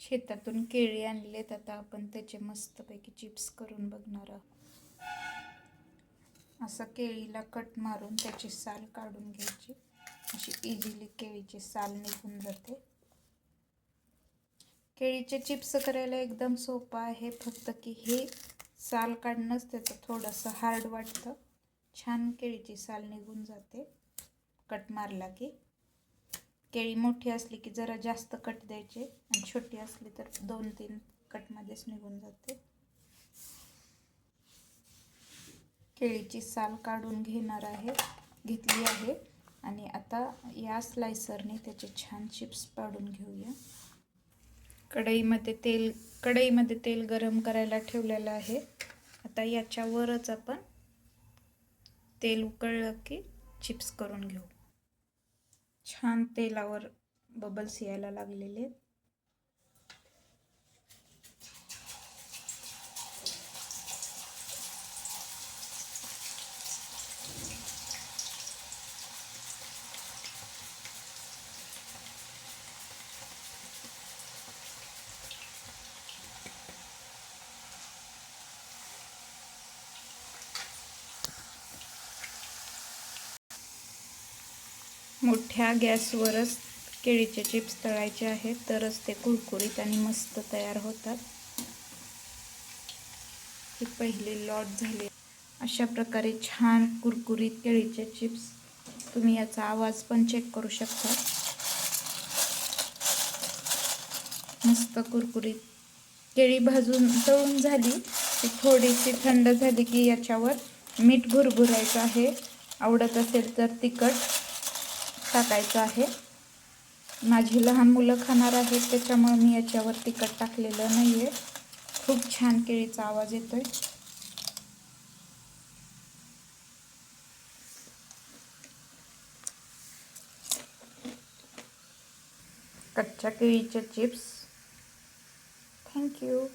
शेतातून केळी आणलेत, आता आपण त्याचे मस्तपैकी चिप्स करून बघणार आहोत. असं केळीला कट मारून त्याची साल काढून घ्यायची. अशी इझिली केळीची साल निघून जाते. केळीचे चिप्स करायला एकदम सोपं आहे, फक्त की हे साल काढणंच त्याचं थोडंसं हार्ड वाटतं. छान केळीची साल निघून जाते कट मारला की. केळी मोठी असली की जरा जास्त कट द्यायचे आणि छोटी असली तर 2-3 कटमध्येच निघून जाते. केळीची साल काढून घेतली आहे आणि आता या स्लायसरने त्याचे छान चिप्स पाडून घेऊया. कढईमध्ये तेल गरम करायला ठेवलेलं आहे. आता याच्यावरच आपण तेल उकळलं की चिप्स करून घेऊ. छान तेलावर बबल्स यायला लागलेले. मोठ्या गॅसवरच केळीचे चिप्स तळायचे आहेत, तरच ते कुरकुरीत आणि मस्त तयार होतात. ही पहिली लॉट झाली. अशा प्रकारे छान कुरकुरीत केळीचे चिप्स. तुम्ही याचा आवाज पण चेक करू शकता. मस्त कुरकुरीत केळी तळून झाली की थोडीशी थंड झाली की याच्यावर मीठ भुरभुरायचं आहे. आवडत असेल तर तिखट टाकायचं आहे. माझी लहान मुलं खाणार आहेत त्याच्यामुळे मी याच्यावर तिखट टाकलेलं नाही आहे. खूप छान केळीचा आवाज येतोय. कच्च्या केळीचे चिप्स. थँक्यू.